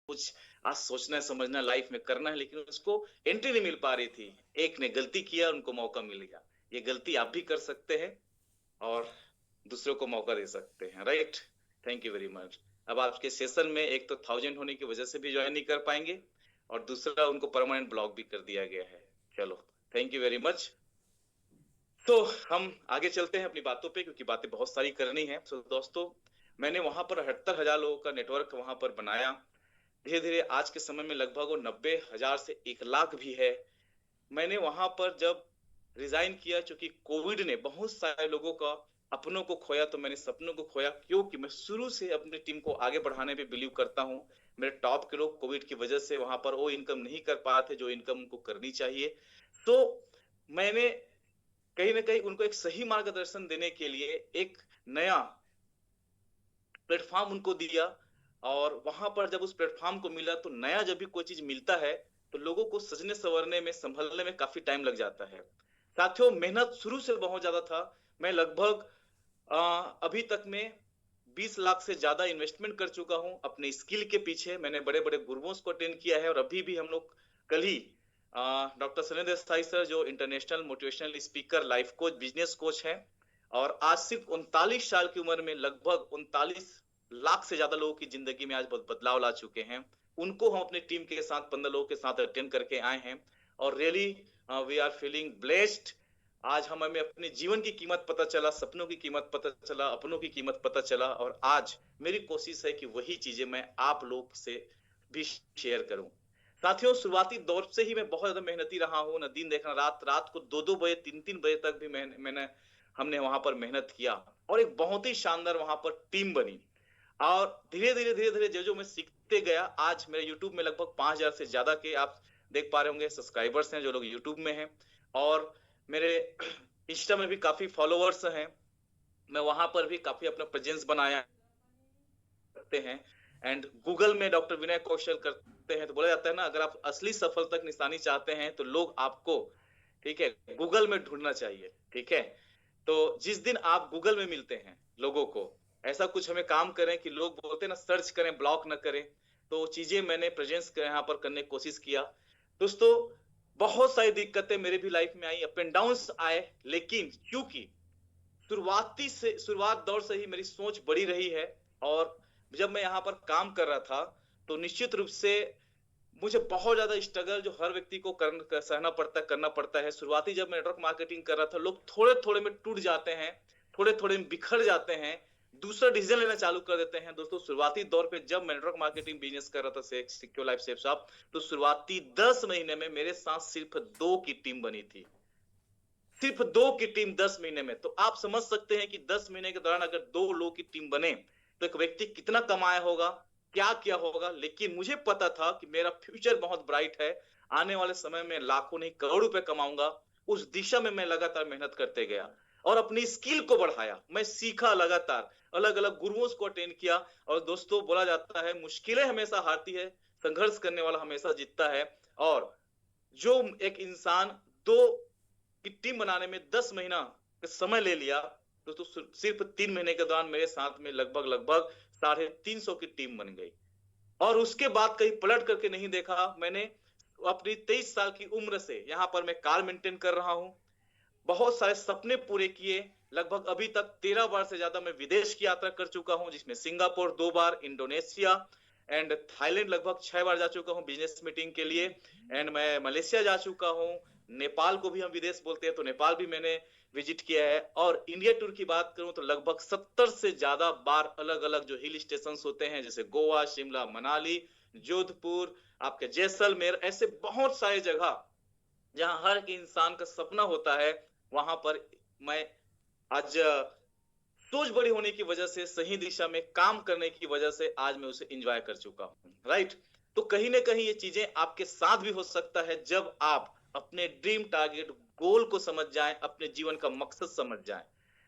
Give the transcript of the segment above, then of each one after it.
कुछ आज सोचना है समझना लाइफ में करना है, लेकिन उसको एंट्री नहीं मिल पा रही थी। एक ने गलती किया, उनको मौका मिल गया। ये गलती आप भी कर सकते हैं और दूसरों को मौका दे सकते हैं, right. Thank you very much. अब आपके सेशन में एक तो 1000 होने की वजह से भी ज्वाइन नहीं कर पाएंगे, और दूसरा उनको परमानेंट ब्लॉक भी कर दिया गया है। चलो, थैंक यू वेरी मच। तो हम आगे चलते हैं अपनी बातों पे, क्योंकि बातें बहुत सारी करनी है। तो दोस्तों, मैंने वहां पर 78,000 लोगों का नेटवर्क वहां पर बनाया। धीरे धीरे आज के समय में लगभग वो 90,000 से 1 लाख भी है। मैंने वहां पर जब रिजाइन किया, क्योंकि कोविड ने बहुत सारे लोगों का अपनों को खोया, तो मैंने सपनों को खोया, क्योंकि मैं शुरू से अपनी टीम को आगे बढ़ाने पे बिलीव करता हूँ। मेरे टॉप के लोग कोविड की वजह से वहां पर वो इनकम नहीं कर पाए थे जो इनकम उनको करनी चाहिए। तो मैंने कहीं ना कहीं उनको एक सही मार्गदर्शन देने के लिए एक नया प्लेटफॉर्म उनको दिया। और वहां पर जब उस प्लेटफॉर्म को मिला, तो नया जब भी कोई चीज मिलता है तो लोगों को सजने संवरने में, संभलने में काफी टाइम लग जाता है। साथियों, मेहनत शुरू से बहुत ज्यादा था। मैं लगभग अभी तक में 20 लाख से ज्यादा इन्वेस्टमेंट कर चुका हूं अपने स्किल के पीछे। मैंने बड़े बड़े गुरुओं को अटेंड किया है, और अभी भी हम लोग कल ही डॉक्टर सनी देसाई सर, जो international motivational speaker, life coach, business coach हैं, और आज सिर्फ 39 साल की उम्र में लगभग 39 लाख से ज्यादा लोगों की जिंदगी में आज बहुत बदलाव ला चुके हैं। उनको हम अपनी टीम के साथ 15 लोगों के साथ अटेंड करके आए हैं, और really we are feeling blessed. आज हमें अपने जीवन की कीमत पता चला, सपनों की कीमत पता चला, अपनों की कीमत पता चला, और आज मेरी कोशिश है कि वही चीजें मैं आप लोग से भी शेयर करूं। साथियों, शुरुआती दौर से ही मैं बहुत ज्यादा मेहनती रहा हूँ। न दिन देखना, रात रात को 2-2 बजे, 3-3 बजे तक भी मैंने हमने वहां पर मेहनत किया, और एक बहुत ही शानदार वहां पर टीम बनी। और धीरे धीरे धीरे धीरे जो जो मैं सीखते गया, आज मेरे यूट्यूब में लगभग 5,000 से ज्यादा के आप देख पा रहे होंगे सब्सक्राइबर्स हैं जो लोग यूट्यूब में हैं। और मेरे इंस्टा में भी काफी फॉलोअर्स हैं। मैं वहां पर भी काफी अपना प्रेजेंस बनाया करते हैं। एंड गूगल में डॉक्टर विनय कौशल करते हैं, तो बोला जाता है ना, अगर आप असली सफलता की निशानी चाहते हैं तो लोग आपको, ठीक है, गूगल में ढूंढना चाहिए। ठीक है, तो जिस दिन आप गूगल में मिलते हैं लोगों को, ऐसा कुछ हमें काम करें कि लोग बोलते हैं ना, सर्च करें, ब्लॉक ना करें। तो चीजें मैंने प्रेजेंस यहाँ पर करने की कोशिश किया। दोस्तों, बहुत सारी दिक्कतें मेरे भी लाइफ में आई, अप एंड डाउन आए, लेकिन क्योंकि शुरुआत दौर से ही मेरी सोच बड़ी रही है। और जब मैं यहाँ पर काम कर रहा था, तो निश्चित रूप से मुझे बहुत ज्यादा स्ट्रगल जो हर व्यक्ति को सहना पड़ता है, करना पड़ता है। शुरुआती जब मैं नेटवर्क मार्केटिंग कर रहा था, लोग थोड़े थोड़े में टूट जाते हैं, थोड़े थोड़े में बिखर जाते हैं, दूसरा डिसीजन लेना चालू कर देते हैं। दोस्तों, शुरुआती दौर पे जब मैं नेटवर्क मार्केटिंग बिजनेस कर रहा था, सिक्योर लाइफ सेफ शॉप, तो शुरुआती 10 महीने में मेरे साथ सिर्फ 2 की टीम बनी थी। सिर्फ 2 की टीम 10 महीने में। तो आप समझ सकते हैं कि 10 महीने के दौरान अगर 2 लोग की टीम बने, तो एक व्यक्ति कितना कमाया होगा, क्या किया होगा। लेकिन मुझे पता था कि मेरा फ्यूचर बहुत ब्राइट है, आने वाले समय में लाखों नहीं करोड़ रुपए कमाऊंगा। उस दिशा में मैं लगातार मेहनत करते गया और अपनी स्किल को बढ़ाया। मैं सीखा लगातार, अलग अलग गुरुओं को अटेंड किया। और दोस्तों, बोला जाता है मुश्किलें हमेशा हारती है, संघर्ष करने वाला हमेशा जीतता है। और जो एक इंसान दो की टीम बनाने में 10 महीना का समय ले लिया, तो सिर्फ 3 महीने के दौरान मेरे साथ में लगभग लगभग 350 की टीम बन गई। और उसके बाद कहीं पलट करके नहीं देखा मैंने। अपनी 23 साल की उम्र से यहाँ पर मैं कार मेंटेन कर रहा हूँ, बहुत सारे सपने पूरे किए। लगभग अभी तक 13 बार से ज्यादा मैं विदेश की यात्रा कर चुका हूं, जिसमें Singapore 2 bar, Indonesia and Thailand लगभग 6 बार जा चुका हूं बिजनेस मीटिंग के लिए। एंड मैं मलेशिया जा चुका हूं। नेपाल को भी हम विदेश बोलते हैं, तो नेपाल भी मैंने विजिट किया है। और इंडिया टूर की बात करूं तो लगभग 70 से ज्यादा बार अलग अलग जो हिल स्टेशन होते हैं, जैसे गोवा, शिमला, मनाली, जोधपुर, आपके जैसलमेर, ऐसे बहुत सारी जगह जहां हर एक इंसान का सपना होता है, वहां पर मैं आज सोच बड़ी होने की वजह से, सही दिशा में काम करने की वजह से आज मैं उसे एंजॉय कर चुका हूं, राइट। तो कहीं ना कहीं ये चीजें आपके साथ भी हो सकता है, जब आप अपने ड्रीम टारगेट गोल को समझ जाएं, अपने जीवन का मकसद समझ जाएं।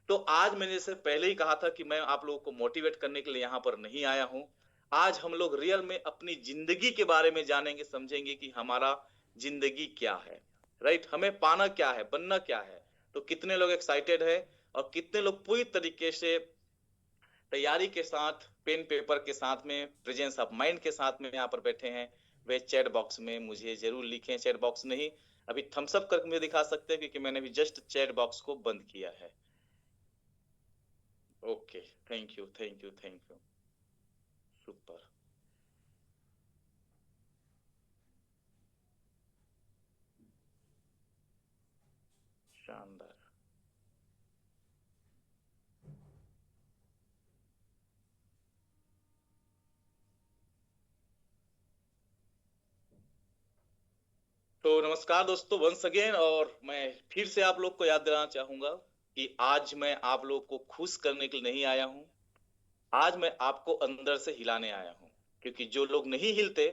तो आज मैंने जैसे पहले ही कहा था कि मैं आप लोगों को मोटिवेट करने के लिए यहां पर नहीं आया हूं। आज हम लोग रियल में अपनी जिंदगी के बारे में जानेंगे, समझेंगे कि हमारा जिंदगी क्या है, राइट। हमें पाना क्या है, बनना क्या है। तो कितने लोग एक्साइटेड है, और कितने लोग पूरी तरीके से तैयारी के साथ पेन पेपर के साथ में, प्रेजेंस ऑफ माइंड के साथ में यहाँ पर बैठे हैं, वे चैट बॉक्स में मुझे जरूर लिखें। चैट बॉक्स नहीं, अभी थम्स अप करके मुझे दिखा सकते हैं, क्योंकि मैंने अभी जस्ट चैट बॉक्स को बंद किया है। Okay, thank you thank you thank you, super, शानदार। तो नमस्कार दोस्तों, वंस अगेन, और मैं फिर से आप लोग को याद दिलाना चाहूंगा कि आज मैं आप लोग को खुश करने के लिए नहीं आया हूं, आज मैं आपको अंदर से हिलाने आया हूं। क्योंकि जो लोग नहीं हिलते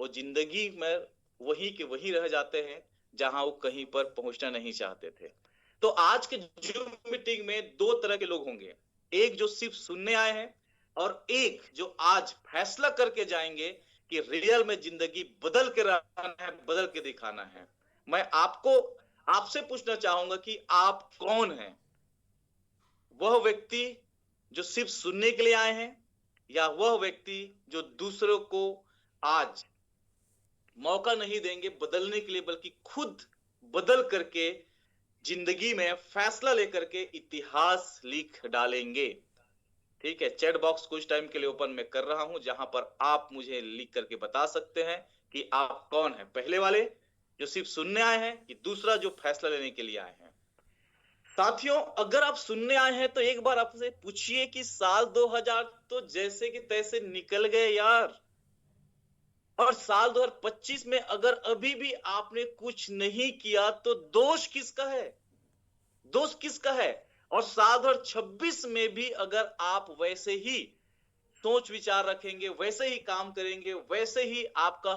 वो जिंदगी में वहीं के वहीं रह जाते हैं, जहां वो कहीं पर पहुंचना नहीं चाहते थे। तो आज के जूम मीटिंग में दो तरह के लोग होंगे, एक जो सिर्फ सुनने आए हैं, और एक जो आज फैसला करके जाएंगे कि रियल में जिंदगी बदल के रहना है, बदल के दिखाना है। मैं आपको आपसे पूछना चाहूंगा कि आप कौन हैं? वह व्यक्ति जो सिर्फ सुनने के लिए आए हैं, या वह व्यक्ति जो दूसरों को आज मौका नहीं देंगे बदलने के लिए, बल्कि खुद बदल करके जिंदगी में फैसला लेकर के इतिहास लिख डालेंगे? ठीक है, चैट बॉक्स कुछ टाइम के लिए ओपन मैं कर रहा हूं, जहां पर आप मुझे लिख करके बता सकते हैं कि आप कौन है, पहले वाले जो सिर्फ सुनने आए हैं, कि दूसरा जो फैसला लेने के लिए आए हैं। साथियों, अगर आप सुनने आए हैं तो एक बार आपसे पूछिए कि साल 2000 तो जैसे कि तैसे निकल गए यार, और साल 2025 में अगर अभी भी आपने कुछ नहीं किया तो दोष किसका है? दोष किसका है? और साल 2026 में भी अगर आप वैसे ही सोच विचार रखेंगे, वैसे ही काम करेंगे, वैसे ही आपका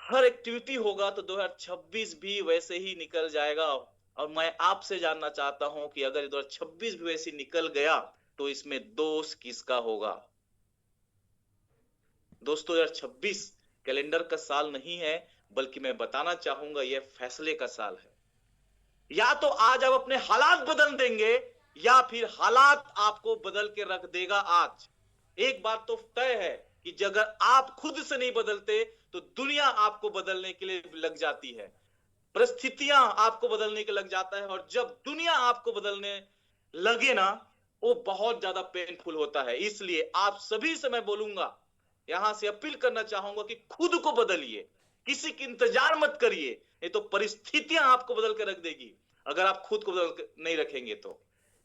हर एक्टिविटी होगा, तो 2026 भी वैसे ही निकल जाएगा। और मैं आपसे जानना चाहता हूं कि अगर 2026 भी वैसे निकल गया तो इसमें दोष किसका होगा? दोस्तों, 2026 कैलेंडर का साल नहीं है, बल्कि मैं बताना चाहूंगा यह फैसले का साल है। या तो आज आप अपने हालात बदल देंगे, या फिर हालात आपको बदल के रख देगा। आज एक बात तो तय है कि अगर आप खुद से नहीं बदलते तो दुनिया आपको बदलने के लिए लग जाती है, परिस्थितियां आपको बदलने के लग जाता है, और जब दुनिया आपको बदलने लगे ना, वो बहुत ज्यादा पेनफुल होता है। इसलिए आप सभी से मैं बोलूंगा, यहां से अपील करना चाहूंगा कि खुद को बदलिए, किसी की इंतजार मत करिए, नहीं तो परिस्थितियां आपको बदल के रख देगी अगर आप खुद को बदल के नहीं रखेंगे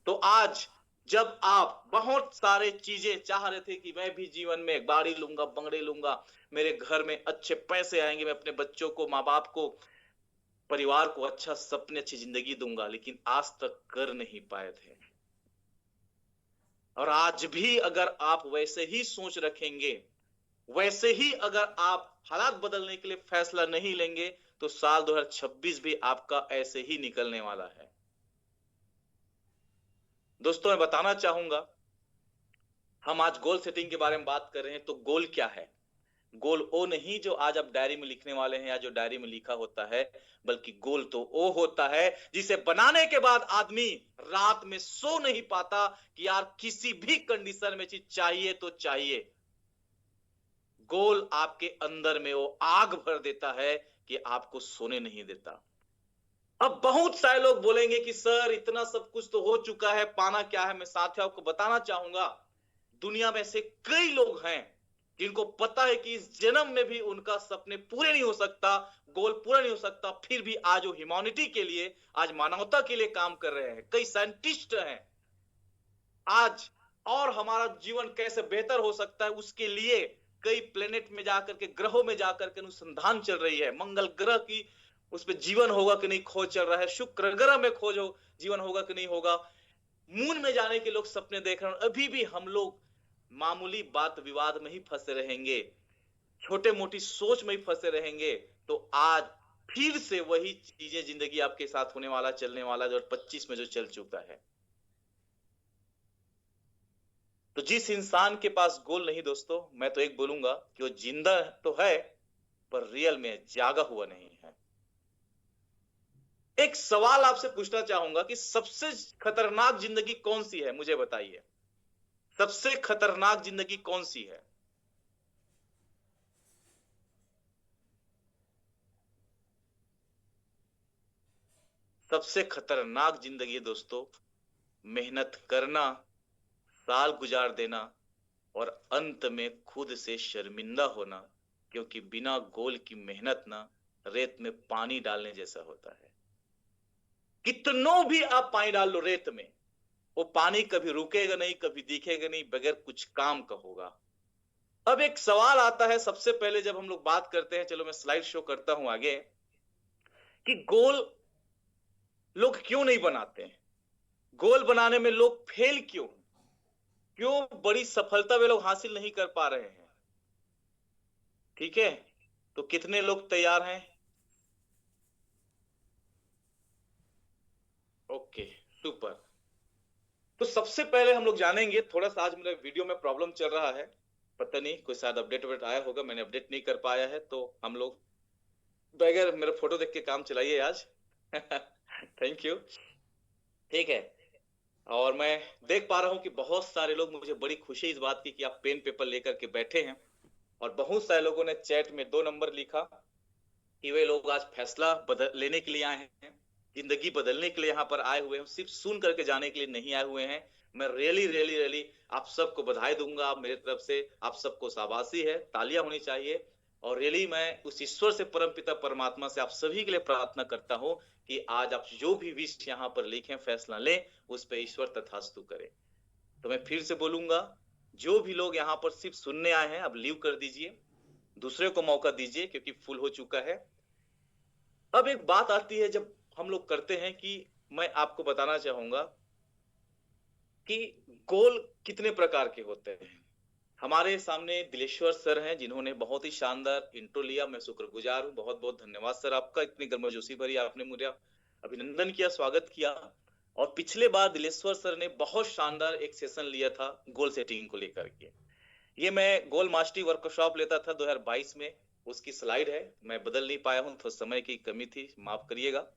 तो आज जब आप बहुत सारे चीजें चाह रहे थे कि मैं भी जीवन में गाड़ी लूंगा, बंगले लूंगा, मेरे घर में अच्छे पैसे आएंगे, मैं अपने बच्चों को, माँ बाप को, परिवार को अच्छा सपने, अच्छी जिंदगी दूंगा, लेकिन आज तक कर नहीं पाए थे। और आज भी अगर आप वैसे ही सोच रखेंगे, वैसे ही अगर आप हालात बदलने के लिए फैसला नहीं लेंगे, तो साल 2026 भी आपका ऐसे ही निकलने वाला है। दोस्तों, मैं बताना चाहूंगा, हम आज गोल सेटिंग के बारे में बात कर रहे हैं, तो गोल क्या है? गोल वो नहीं जो आज आप डायरी में लिखने वाले हैं, या जो डायरी में लिखा होता है, बल्कि गोल तो वो होता है जिसे बनाने के बाद आदमी रात में सो नहीं पाता कि यार किसी भी कंडीशन में चीज चाहिए तो चाहिए। गोल आपके अंदर में वो आग भर देता है कि आपको सोने नहीं देता। अब बहुत सारे लोग बोलेंगे कि सर इतना सब कुछ तो हो चुका है, पाना क्या है? मैं साथियों आपको बताना चाहूंगा, दुनिया में से कई लोग हैं जिनको पता है कि इस जन्म में भी उनका सपने पूरे नहीं हो सकता, गोल पूरा नहीं हो सकता, फिर भी आज वो ह्यूमैनिटी के लिए, आज मानवता के लिए काम कर रहे हैं। कई साइंटिस्ट हैं आज, और हमारा जीवन कैसे बेहतर हो सकता है उसके लिए कई प्लेनेट में जाकर के, ग्रहों में जाकर के अनुसंधान चल रही है। मंगल ग्रह की उस पर जीवन होगा कि नहीं खोज चल रहा है, शुक्र ग्रह में खोज हो जीवन होगा कि नहीं होगा, मून में जाने के लोग सपने देख रहे हैं। अभी भी हम लोग मामूली बात विवाद में ही फंसे रहेंगे, छोटे मोटी सोच में ही फंसे रहेंगे, तो आज फिर से वही चीजें जिंदगी आपके साथ होने वाला, चलने वाला, जो 25 में जो चल चुका है। तो जिस इंसान के पास गोल नहीं दोस्तों, मैं तो एक बोलूंगा कि वो जिंदा तो है, पर रियल में जागा हुआ नहीं है। एक सवाल आपसे पूछना चाहूंगा कि सबसे खतरनाक जिंदगी कौन सी है, मुझे बताइए। सबसे खतरनाक जिंदगी कौन सी है? सबसे खतरनाक जिंदगी दोस्तों, मेहनत करना, साल गुजार देना और अंत में खुद से शर्मिंदा होना, क्योंकि बिना गोल की मेहनत ना रेत में पानी डालने जैसा होता है। कितनों भी आप पानी डाल लो रेत में, वो पानी कभी रुकेगा नहीं, कभी दिखेगा नहीं, बगैर कुछ काम का होगा। अब एक सवाल आता है सबसे पहले जब हम लोग बात करते हैं, चलो मैं स्लाइड शो करता हूं आगे, कि गोल लोग क्यों नहीं बनाते हैं, गोल बनाने में लोग फेल क्यों, क्यों बड़ी सफलता वे लोग हासिल नहीं कर पा रहे हैं। ठीक है, तो कितने लोग तैयार हैं? Okay, super. तो सबसे पहले हम लोग जानेंगे, थोड़ा सा आज मेरे वीडियो में प्रॉब्लम चल रहा है, पता नहीं कोई शायद अपडेट आया होगा, मैंने अपडेट नहीं कर पाया है, तो हम लोग बगैर मेरा फोटो देख के काम चलाइए आज। Thank you. ठीक है, और मैं देख पा रहा हूं कि बहुत सारे लोग, मुझे बड़ी खुशी इस बात की कि आप पेन पेपर लेकर के बैठे हैं, और बहुत सारे लोगों ने चैट में 2 नंबर लिखा कि वे लोग आज फैसला बदल लेने के लिए आए हैं, जिंदगी बदलने के लिए यहाँ पर आए हुए हैं, सिर्फ सुन करके जाने के लिए नहीं आए हुए हैं। मैं रियली रियली रियली आप सबको बधाई दूंगा, आप मेरे तरफ से आप सबको शाबाशी है, तालियां होनी चाहिए। और रियली मैं उस ईश्वर से, परमपिता परमात्मा से आप सभी के लिए प्रार्थना करता हूँ कि आज आप जो भी विश यहाँ पर लिखें, फैसला लें, उस पर ईश्वर तथास्तु करे। तो मैं फिर से बोलूंगा, जो भी लोग यहाँ पर सिर्फ सुनने आए हैं, अब लीव कर दीजिए, दूसरे को मौका दीजिए, क्योंकि फुल हो चुका है। अब एक बात आती है जब हम लोग करते हैं, कि मैं आपको बताना चाहूंगा कि गोल कितने प्रकार के होते हैं। हमारे सामने दिलेश्वर सर हैं, जिन्होंने बहुत ही शानदार इंट्रो लिया, मैं शुक्रगुजार हूँ, बहुत बहुत धन्यवाद सर आपका, इतनी गर्मजोशी भरी आपने मुझे अभिनंदन किया, स्वागत किया। और पिछले बार दिलेश्वर सर ने बहुत शानदार एक सेशन लिया था गोल सेटिंग को लेकर के। ये मैं गोल मास्टरी वर्कशॉप लेता था 2022 में, उसकी स्लाइड है, मैं बदल नहीं पाया हूँ, थोड़ा समय की कमी थी, माफ करिएगा।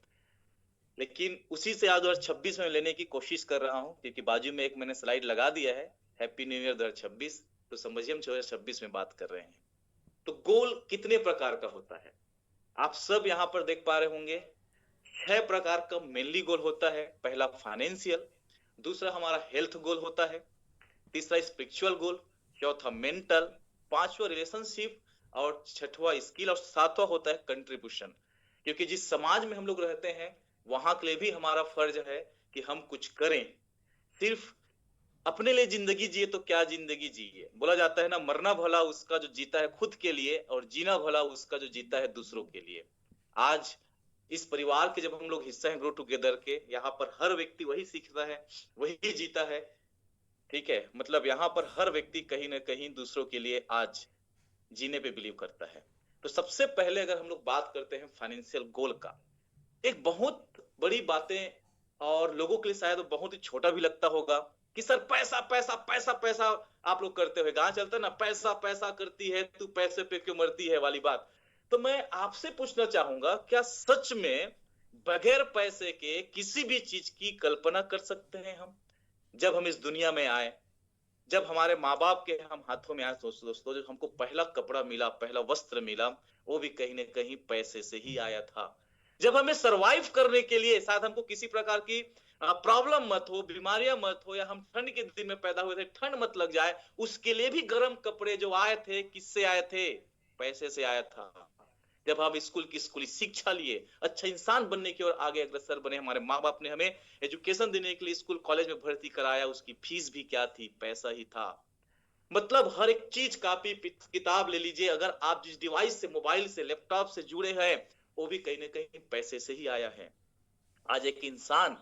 लेकिन उसी से आज 2026 में लेने की कोशिश कर रहा हूँ, क्योंकि बाजू में एक मैंने स्लाइड लगा दिया है, हैप्पी न्यू ईयर 2026, तो समझिए हम 2026 में बात कर रहे हैं। तो गोल कितने प्रकार का होता है, आप सब यहाँ पर देख पा रहे होंगे। 6 प्रकार का मेनली गोल होता है। पहला फाइनेंशियल, दूसरा हमारा हेल्थ गोल होता है, तीसरा स्पिरिचुअल गोल, चौथा मेंटल, पांचवा रिलेशनशिप, और छठवां स्किल, और सातवां होता है कंट्रीब्यूशन। क्योंकि जिस समाज में हम लोग रहते हैं, वहां के लिए भी हमारा फर्ज है कि हम कुछ करें। सिर्फ अपने लिए जिंदगी जिए तो क्या जिंदगी जिए, बोला जाता है ना, मरना भला उसका जो जीता है खुद के लिए, और जीना भला उसका जो जीता है दूसरों के लिए। आज इस परिवार के जब हम लोग हिस्सा हैं ग्रो टुगेदर के, यहाँ पर हर व्यक्ति वही सीखता है, वही जीता है। ठीक है, मतलब यहाँ पर हर व्यक्ति कहीं ना कहीं दूसरों के लिए आज जीने पे बिलीव करता है। तो सबसे पहले अगर हम लोग बात करते हैं फाइनेंशियल गोल का, एक बहुत बड़ी बातें, और लोगों के लिए शायद बहुत ही छोटा भी लगता होगा कि सर पैसा पैसा पैसा पैसा आप लोग करते हुए, गाना चलता है ना, पैसा पैसा करती है तू, पैसे पे क्यों मरती है वाली बात। तो मैं आपसे पूछना चाहूंगा, क्या सच में बगैर पैसे के किसी भी चीज की कल्पना कर सकते हैं हम? जब हम इस दुनिया में आए, जब हमारे माँ बाप के हम हाथों में आए, दोस्तों जो हमको पहला कपड़ा मिला, पहला वस्त्र मिला, वो भी कहीं ना कहीं पैसे से ही आया था। जब हमें सरवाइव करने के लिए, शायद हमको किसी प्रकार की प्रॉब्लम मत हो, बीमारियां मत हो, या हम ठंड के दिन में पैदा हुए थे, ठंड मत लग जाए, उसके लिए भी गर्म कपड़े जो आए थे, किससे आए थे? पैसे से आया था। जब हम स्कूल की स्कूली शिक्षा लिए, अच्छा इंसान बनने की ओर आगे अग्रसर बने, हमारे माँ बाप ने हमें एजुकेशन देने के लिए स्कूल कॉलेज में भर्ती कराया, उसकी फीस भी क्या थी? पैसा ही था। मतलब हर एक चीज, कापी किताब ले लीजिए, अगर आप जिस डिवाइस से, मोबाइल से, लैपटॉप से जुड़े हैं, वो भी कहीं ना कहीं पैसे से ही आया है। आज एक इंसान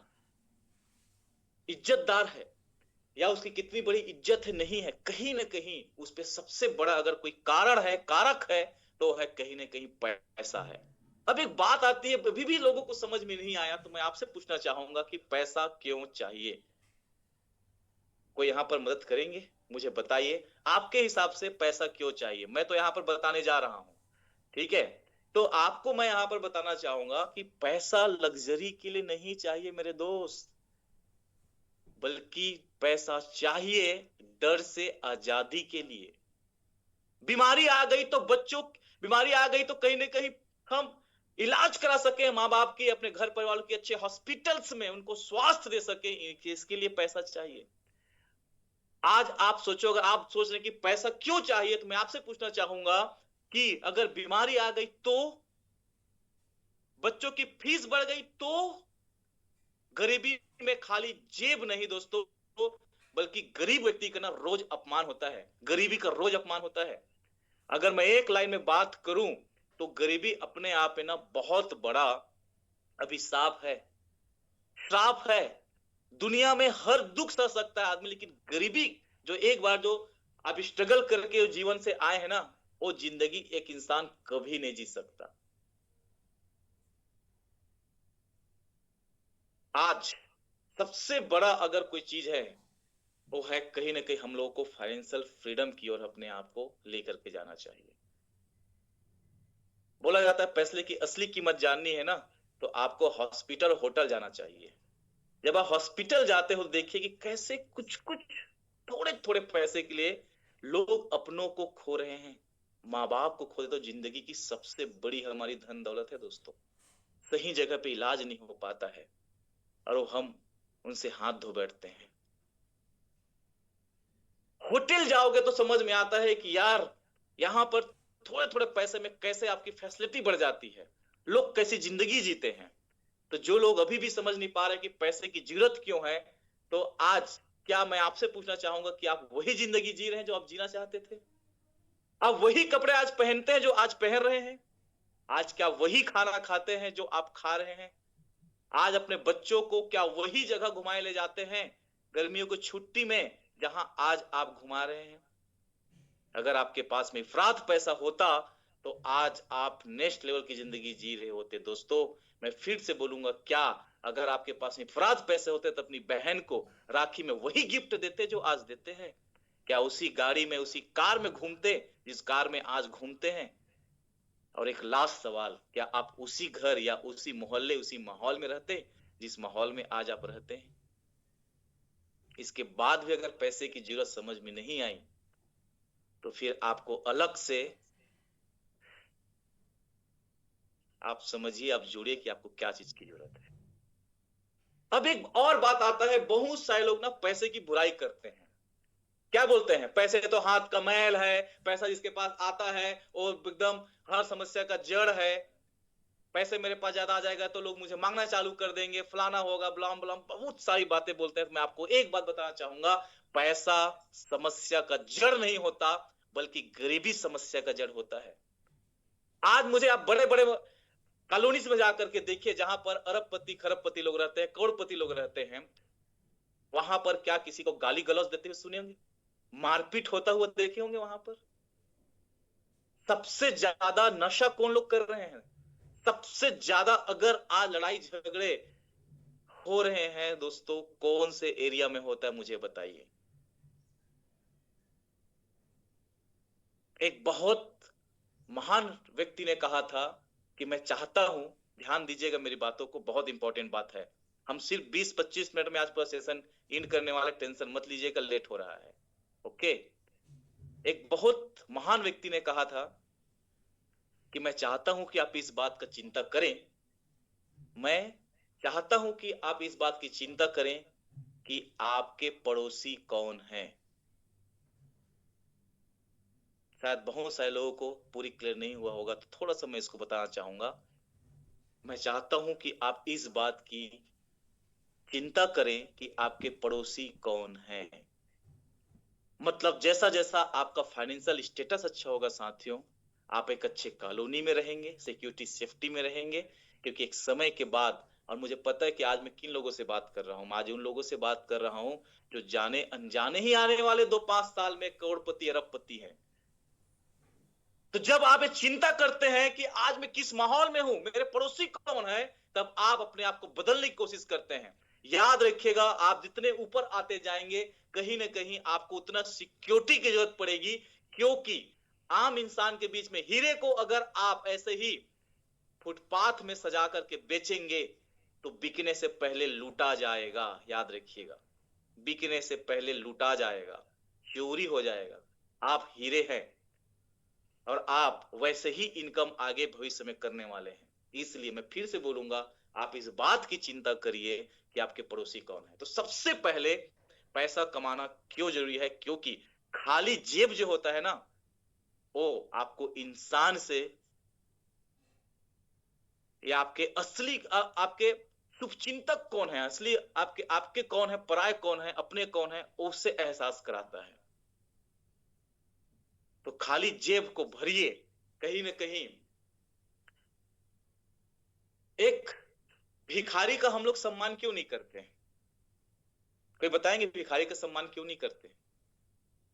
इज्जतदार है, या उसकी कितनी बड़ी इज्जत है नहीं है, कहीं ना कहीं उस पे सबसे बड़ा अगर कोई कारण है, कारक है, तो है कहीं ना कहीं पैसा है। अब एक बात आती है, अभी भी लोगों को समझ में नहीं आया, तो मैं आपसे पूछना चाहूंगा कि पैसा क्यों चाहिए? कोई यहाँ पर मदद करेंगे? मुझे बताइए, आपके हिसाब से पैसा क्यों चाहिए? मैं तो यहाँ पर बताने जा रहा हूँ, ठीक है? तो आपको मैं यहाँ पर बताना चाहूंगा कि पैसा लग्जरी के लिए नहीं चाहिए मेरे दोस्त, बल्कि पैसा चाहिए डर से आजादी के लिए। बीमारी आ गई तो बीमारी आ गई तो कहीं ना कहीं हम इलाज करा सके, माँ बाप के, अपने घर परिवार के अच्छे हॉस्पिटल्स में उनको स्वास्थ्य दे सके, इसके लिए पैसा चाहिए। आज आप सोचो, अगर आप सोच रहे हैं कि पैसा क्यों चाहिए, तो मैं आपसे पूछना चाहूंगा कि अगर बीमारी आ गई तो, बच्चों की फीस बढ़ गई तो, गरीबी में खाली जेब नहीं दोस्तों, बल्कि गरीब व्यक्ति का ना रोज अपमान होता है, गरीबी का रोज अपमान होता है। अगर मैं एक लाइन में बात करूं तो गरीबी अपने आप में ना बहुत बड़ा अभिशाप है, श्राप है। दुनिया में हर दुख सह सकता है आदमी, लेकिन गरीबी जो एक बार जो आप स्ट्रगल करके जीवन से आए हैं ना, वो जिंदगी एक इंसान कभी नहीं जी सकता। आज सबसे बड़ा अगर कोई चीज है, वो है कहीं ना कहीं हम लोगों को फाइनेंशियल फ्रीडम की ओर अपने आप को लेकर के जाना चाहिए। बोला जाता है पैसे की असली कीमत जाननी है ना, तो आपको हॉस्पिटल होटल जाना चाहिए। जब आप हॉस्पिटल जाते हो देखिए कि कैसे कुछ कुछ थोड़े थोड़े पैसे के लिए लोग अपनों को खो रहे हैं, माँ बाप को खो दे। तो जिंदगी की सबसे बड़ी हमारी धन दौलत है दोस्तों, सही जगह पे इलाज नहीं हो पाता है और वो हम उनसे हाथ धो बैठते हैं। होटल जाओगे तो समझ में आता है कि यार यहाँ पर थोड़े थोड़े पैसे में कैसे आपकी फैसिलिटी बढ़ जाती है, लोग कैसी जिंदगी जीते हैं। तो जो लोग अभी भी समझ नहीं पा रहे कि पैसे की जरूरत क्यों है, तो आज क्या मैं आपसे पूछना चाहूंगा कि आप वही जिंदगी जी रहे हैं जो आप जीना चाहते थे? आप वही कपड़े आज पहनते हैं जो आज पहन रहे हैं? आज क्या वही खाना खाते हैं जो आप खा रहे हैं? आज अपने बच्चों को क्या वही जगह घुमाए ले जाते हैं गर्मियों की छुट्टी में जहां आज आप घुमा रहे हैं? अगर आपके पास में इफरात पैसा होता तो आज आप नेक्स्ट लेवल की जिंदगी जी रहे होते दोस्तों। मैं फिर से बोलूंगा, क्या अगर आपके पास इफरात पैसे होते तो अपनी बहन को राखी में वही गिफ्ट देते जो आज देते हैं? क्या उसी गाड़ी में, उसी कार में घूमते जिस कार में आज घूमते हैं? और एक लास्ट सवाल, क्या आप उसी घर या उसी मोहल्ले, उसी माहौल में रहते जिस माहौल में आज आप रहते हैं? इसके बाद भी अगर पैसे की जरूरत समझ में नहीं आई तो फिर आपको अलग से आप समझिए, आप जोड़िए कि आपको क्या चीज की जरूरत है। अब एक और बात आता है, बहुत सारे लोग ना पैसे की बुराई करते हैं। क्या बोलते हैं, पैसे तो हाथ का मैल है, पैसा जिसके पास आता है वो एकदम हर समस्या का जड़ है, पैसे मेरे पास ज्यादा आ जाएगा तो लोग मुझे मांगना चालू कर देंगे, फलाना होगा, ब्लाम ब्लाम, बहुत सारी बातें बोलते हैं। मैं आपको एक बात बताना चाहूंगा, पैसा समस्या का जड़ नहीं होता, बल्कि गरीबी समस्या का जड़ होता है। आज मुझे आप बड़े बड़े कॉलोनीज में जाकर के देखिए, जहां पर अरबपति खरबपति लोग रहते हैं, करोड़पति लोग रहते हैं, वहां पर क्या किसी को गाली गलौज देते हुए सुने होंगे? मारपीट होता हुआ देखे होंगे वहां पर? सबसे ज्यादा नशा कौन लोग कर रहे हैं? सबसे ज्यादा अगर आज लड़ाई झगड़े हो रहे हैं दोस्तों, कौन से एरिया में होता है मुझे बताइए। एक बहुत महान व्यक्ति ने कहा था कि मैं चाहता हूं, ध्यान दीजिएगा मेरी बातों को, बहुत इंपॉर्टेंट बात है। हम सिर्फ 20-25 मिनट में आज पूरा सेशन इंड करने वाले, टेंशन मत लीजिएगा, लेट हो रहा है। ओके। एक बहुत महान व्यक्ति ने कहा था कि मैं चाहता हूं कि आप इस बात का चिंता करें, मैं चाहता हूं कि आप इस बात की चिंता करें कि आपके पड़ोसी कौन हैं। शायद बहुत सारे लोगों को पूरी क्लियर नहीं हुआ होगा, तो थोड़ा सा मैं इसको बताना चाहूंगा। मैं चाहता हूं कि आप इस बात की चिंता करें कि आपके पड़ोसी कौन हैं। मतलब जैसा जैसा आपका फाइनेंशियल स्टेटस अच्छा होगा साथियों, आप एक अच्छे कॉलोनी में रहेंगे, सिक्योरिटी सेफ्टी में रहेंगे, क्योंकि एक समय के बाद, और मुझे पता है कि आज मैं किन लोगों से बात कर रहा हूं, आज उन लोगों से बात कर रहा हूं जो जाने अनजाने ही आने वाले 2-5 साल में करोड़पति अरबपति हैं। तो जब आप ये चिंता करते हैं कि आज मैं किस माहौल में हूं, मेरे पड़ोसी कौन है, तब आप अपने आप को बदलने की कोशिश करते हैं। याद रखिएगा, आप जितने ऊपर आते जाएंगे, कहीं ना कहीं आपको उतना सिक्योरिटी की जरूरत पड़ेगी, क्योंकि आम इंसान के बीच में हीरे को अगर आप ऐसे ही फुटपाथ में सजा करके बेचेंगे तो बिकने से पहले लूटा जाएगा। याद रखिएगा, बिकने से पहले लूटा जाएगा, चोरी हो जाएगा। आप हीरे हैं और आप वैसे ही इनकम आगे भविष्य में करने वाले हैं। इसलिए मैं फिर से बोलूंगा, आप इस बात की चिंता करिए कि आपके पड़ोसी कौन है। तो सबसे पहले पैसा कमाना क्यों जरूरी है? क्योंकि खाली जेब जो होता है ना, वो आपको इंसान से या आपके असली आपके शुभचिंतक कौन है, असली आपके आपके कौन है, पराये कौन है, अपने कौन है, उससे एहसास कराता है। तो खाली जेब को भरिए। कहीं ना कहीं एक भिखारी का हम लोग सम्मान क्यों नहीं करते हैं? कोई बताएंगे भिखारी का सम्मान क्यों नहीं करते?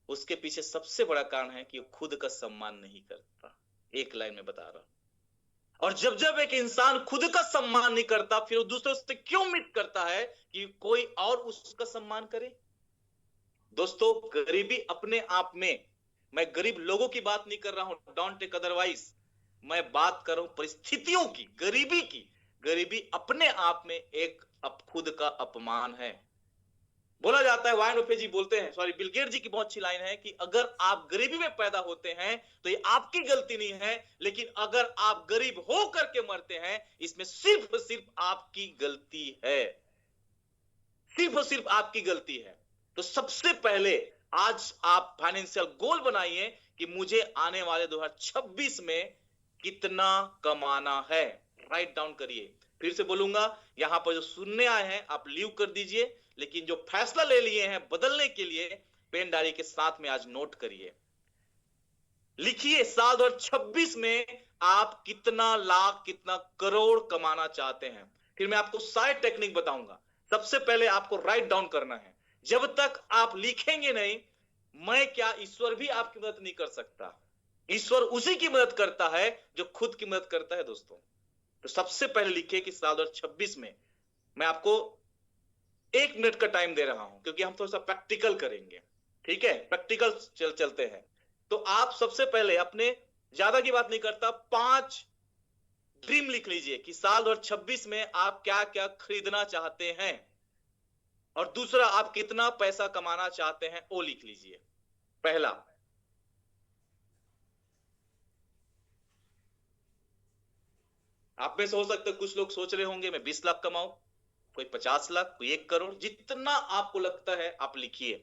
उसके पीछे सबसे बड़ा कारण है कि वो खुद का सम्मान नहीं करता। एक लाइन में बता रहा। और जब जब एक इंसान खुद का सम्मान नहीं करता, फिर वो दूसरों से क्यों उम्मीद करता है कि कोई और उसका सम्मान करे? दोस्तों, गरीबी अपने आप में, मैं गरीब लोगों की बात नहीं कर रहा हूं, डोंट टेक अदरवाइज, मैं बात कर रहा हूं परिस्थितियों की, गरीबी की। गरीबी अपने आप में एक खुद का अपमान है। बोला जाता है, वायन बफे जी बोलते हैं, सॉरी, बिल गेट्स जी की बहुत अच्छी लाइन है कि अगर आप गरीबी में पैदा होते हैं तो ये आपकी गलती नहीं है, लेकिन अगर आप गरीब हो करके मरते हैं, इसमें सिर्फ और सिर्फ आपकी गलती है। सिर्फ और सिर्फ आपकी गलती है। तो सबसे पहले आज आप फाइनेंशियल गोल बनाइए कि मुझे आने वाले 2026 में कितना कमाना है। राइट डाउन करिए। फिर से बोलूंगा, यहां पर जो सुनने आए हैं आप लीव कर दीजिए, लेकिन जो फैसला ले लिए हैं बदलने के लिए, पेन डायरी के साथ में आज नोट करिए। लिखिए साल 2026 में आप कितना लाख, कितना करोड़ कमाना चाहते हैं। फिर मैं आपको सारे टेक्निक बताऊंगा। सबसे पहले आपको राइट डाउन करना है। जब तक आप लिखेंगे नहीं, मैं क्या, ईश्वर भी आपकी मदद नहीं कर सकता। ईश्वर उसी की मदद करता है जो खुद की मदद करता है दोस्तों। तो सबसे पहले लिखिए कि साल 2026 में मैं आपको 1 मिनट का टाइम दे रहा हूं, क्योंकि हम थोड़ा सा प्रैक्टिकल करेंगे। ठीक है, प्रैक्टिकल चलते हैं। तो आप सबसे पहले अपने, ज्यादा की बात नहीं करता, 5 ड्रीम लिख लीजिए कि साल 2026 में आप क्या क्या खरीदना चाहते हैं। और दूसरा, आप कितना पैसा कमाना चाहते हैं, वो लिख लीजिए। पहला, आप में से हो सकता है कुछ लोग सोच रहे होंगे मैं 20 लाख कमाऊं, कोई 50 लाख, कोई 1 करोड़, जितना आपको लगता है आप लिखिए।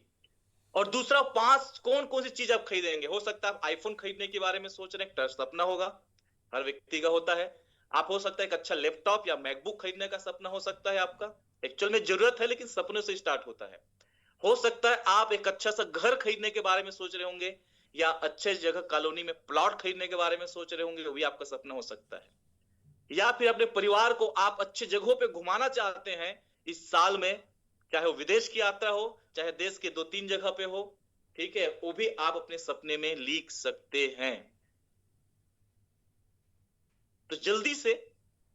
और दूसरा, 5 कौन कौन सी चीज आप खरीदेंगे। हो सकता है आप आईफोन खरीदने के बारे में सोच रहे हैं, सपना होगा, हर व्यक्ति का होता है। आप, हो सकता है एक अच्छा लैपटॉप या मैकबुक खरीदने का सपना हो सकता है आपका। एक्चुअल में जरूरत है, लेकिन सपनों से स्टार्ट होता है। हो सकता है आप एक अच्छा सा घर खरीदने के बारे में सोच रहे होंगे, या अच्छे जगह कॉलोनी में प्लॉट खरीदने के बारे में सोच रहे होंगे, वो भी आपका सपना हो सकता है। या फिर अपने परिवार को आप अच्छे जगहों पे घुमाना चाहते हैं इस साल में, चाहे वो विदेश की यात्रा हो, चाहे देश के 2-3 जगह पे हो। ठीक है, वो भी आप अपने सपने में लिख सकते हैं। तो जल्दी से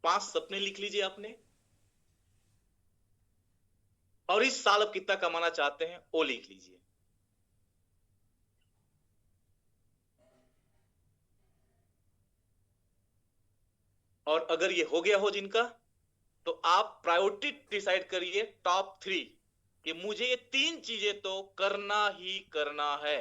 5 सपने लिख लीजिए आपने, और इस साल आप कितना कमाना चाहते हैं वो लिख लीजिए। और अगर ये हो गया हो जिनका, तो आप प्रायोरिटी डिसाइड करिए, टॉप 3, कि मुझे ये 3 चीजें तो करना ही करना है।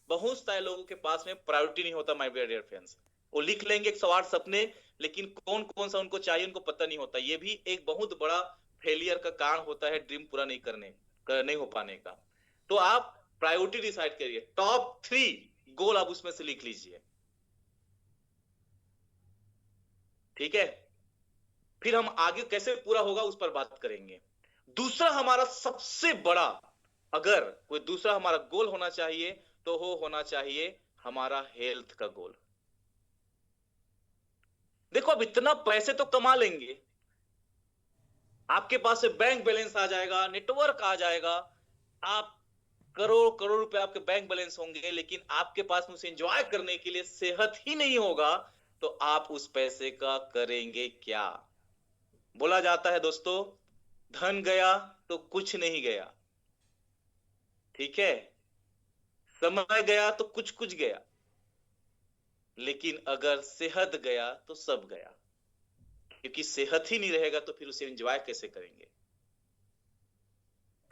बहुत सारे लोगों के पास में प्रायोरिटी नहीं होता माय डियर फ्रेंड्स। वो लिख लेंगे 108 सपने, लेकिन कौन कौन सा उनको चाहिए उनको पता नहीं होता। ये भी एक बहुत बड़ा फेलियर का कारण होता है, ड्रीम पूरा नहीं हो पाने का। तो आप प्रायोरिटी डिसाइड करिए, टॉप 3 गोल आप उसमें से लिख लीजिए। ठीक है, फिर हम आगे कैसे पूरा होगा उस पर बात करेंगे। दूसरा हमारा सबसे बड़ा, अगर कोई दूसरा हमारा गोल होना चाहिए, तो वो होना चाहिए हमारा हेल्थ का गोल। देखो, अब इतना पैसे तो कमा लेंगे, आपके पास से बैंक बैलेंस आ जाएगा, नेटवर्क आ जाएगा, आप करोड़ करोड़ रुपए आपके बैंक बैलेंस होंगे, लेकिन आपके पास उसे एंजॉय करने के लिए सेहत ही नहीं होगा, तो आप उस पैसे का करेंगे क्या? बोला जाता है दोस्तों, धन गया तो कुछ नहीं गया। ठीक है, समय गया तो कुछ कुछ गया, लेकिन अगर सेहत गया तो सब गया। क्योंकि सेहत ही नहीं रहेगा तो फिर उसे एंजॉय कैसे करेंगे?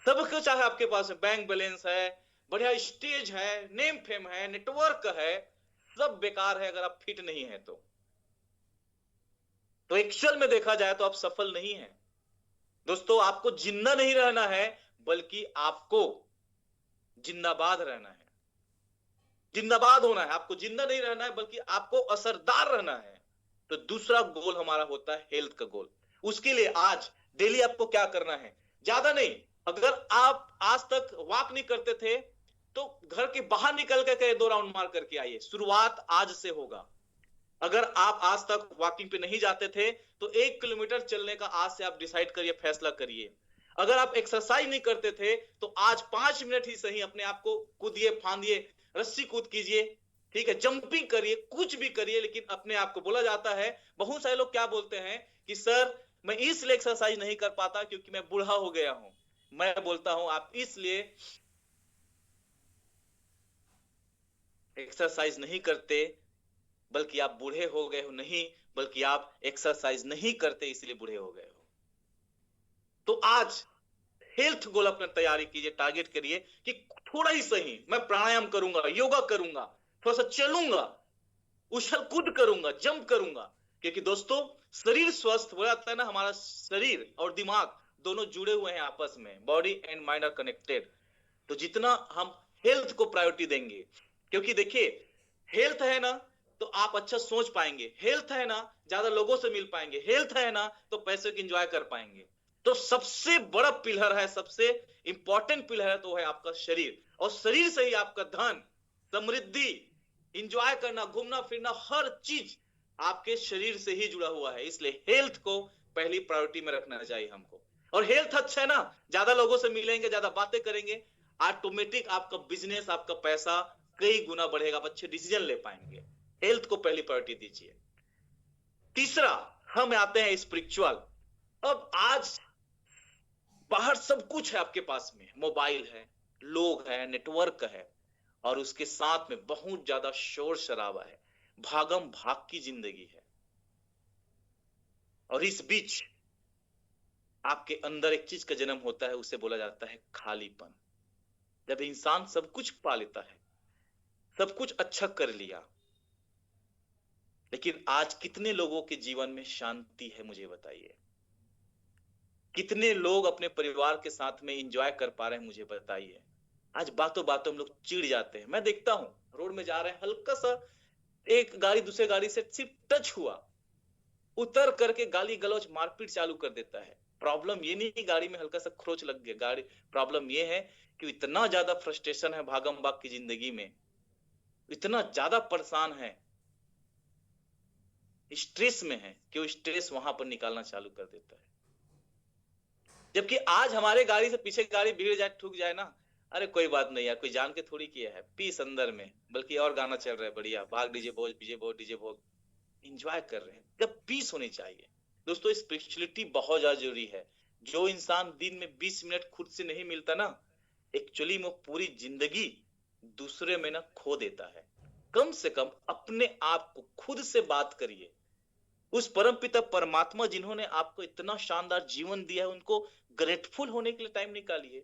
सब कुछ चाहे आपके पास है, बैंक बैलेंस है, बढ़िया स्टेज है, नेम फेम है, नेटवर्क है, सब बेकार है अगर आप फिट नहीं है तो एक्चुअल में देखा जाए तो आप सफल नहीं है। दोस्तों, आपको जिंदा नहीं रहना है, बल्कि आपको जिंदाबाद रहना है, जिंदाबाद होना है। आपको जिंदा नहीं रहना है, बल्कि आपको असरदार रहना है। तो दूसरा गोल हमारा होता है हेल्थ का गोल। उसके लिए आज डेली आपको क्या करना है, ज्यादा नहीं। अगर आप आज तक वॉक नहीं करते थे तो घर के बाहर निकल के 2 राउंड मार करके आइए, शुरुआत आज से होगा। अगर आप आज तक वॉकिंग पे नहीं जाते थे तो 1 किलोमीटर चलने का आज से आप डिसाइड करिए, फैसला करिए। अगर आप एक्सरसाइज नहीं करते थे तो आज 5 मिनट ही सही अपने आप को कूदिए, फांदिए, रस्सी कूद कीजिए, ठीक है, जंपिंग करिए, कुछ भी करिए, लेकिन अपने आप को। बोला जाता है, बहुत सारे लोग क्या बोलते हैं कि सर मैं इसलिए एक्सरसाइज नहीं कर पाता क्योंकि मैं बूढ़ा हो गया हूं। मैं बोलता हूं आप इसलिए एक्सरसाइज नहीं करते बल्कि आप बूढ़े हो गए हो, नहीं, बल्कि आप एक्सरसाइज नहीं करते इसलिए बूढ़े हो गए हो। तो आज हेल्थ गोल अपना तैयारी कीजिए, टारगेट करिए कि थोड़ा ही सही मैं प्राणायाम करूंगा, योगा करूंगा, थोड़ा सा चलूंगा, उछल कूद करूंगा, जंप करूंगा। क्योंकि दोस्तों, शरीर स्वस्थ हो जाता है ना, हमारा शरीर और दिमाग दोनों जुड़े हुए हैं आपस में, body and mind are connected. तो जितना हम हेल्थ को प्रायोरिटी देंगे, क्योंकि देखिए हेल्थ है ना तो आप अच्छा सोच पाएंगे, हेल्थ है ना ज्यादा लोगों से मिल पाएंगे, हेल्थ है ना तो पैसे की एंजॉय कर पाएंगे। तो सबसे बड़ा पिलर है, सबसे इंपॉर्टेंट पिलर है, तो वो है आपका शरीर। और शरीर से ही आपका धन, समृद्धि, इंजॉय करना, घूमना फिरना, हर चीज आपके शरीर से ही जुड़ा हुआ है। इसलिए हेल्थ को पहली प्रायोरिटी में रखना चाहिए हमको। और हेल्थ अच्छा है ना, ज्यादा लोगों से मिलेंगे, ज्यादा बातें करेंगे, ऑटोमेटिक आपका बिजनेस, आपका पैसा कई गुना बढ़ेगा, आप अच्छे डिसीजन ले पाएंगे। हेल्थ को पहली प्रायोरिटी दीजिए। तीसरा, हम आते हैं स्पिरिचुअल। अब आज बाहर सब कुछ है आपके पास में, मोबाइल है, लोग है, नेटवर्क है, और उसके साथ में बहुत ज्यादा शोर शराबा है, भागम भाग की जिंदगी है। और इस बीच आपके अंदर एक चीज का जन्म होता है, उसे बोला जाता है खालीपन। जब इंसान सब कुछ पा लेता है, सब कुछ अच्छा कर लिया, लेकिन आज कितने लोगों के जीवन में शांति है, मुझे बताइए। कितने लोग अपने परिवार के साथ में एंजॉय कर पा रहे हैं, मुझे बताइए। आज बातों बातों में लोग चिढ़ जाते हैं। मैं देखता हूं, रोड में जा रहे हैं, हल्का सा एक गाड़ी दूसरे गाड़ी से सिर्फ टच हुआ, उतर करके गाली गलौज, मारपीट चालू कर देता है। प्रॉब्लम ये नहीं कि गाड़ी में हल्का सा खरोच लग गया, गाड़ी प्रॉब्लम ये है कि इतना ज्यादा फ्रस्ट्रेशन है भागम भाग की जिंदगी में, इतना ज्यादा परेशान है, स्ट्रेस में है कि वो स्ट्रेस वहां पर निकालना चालू कर देता है। जबकि आज हमारे गाड़ी से पीछे गाड़ी भीड़ जाए, ठुक जाए ना, अरे कोई बात नहीं यार, कोई जान के थोड़ी किया है, पीस अंदर में, बल्कि और गाना चल रहा है बढ़िया, भाग डीजे बोल, डीजे बोल, डीजे बोल, एंजॉय कर रहे हैं। जब पीस होनी चाहिए। दोस्तों, स्पिरिचुअलिटी बहुत ज्यादा जरूरी है। जो इंसान दिन में 20 मिनट खुद से नहीं मिलता ना, एक्चुअली में पूरी जिंदगी दूसरे में ना खो देता है। कम से कम अपने आप को खुद से बात करिए। उस परमपिता परमात्मा जिन्होंने आपको इतना शानदार जीवन दिया है, उनको ग्रेटफुल होने के लिए टाइम निकालिए।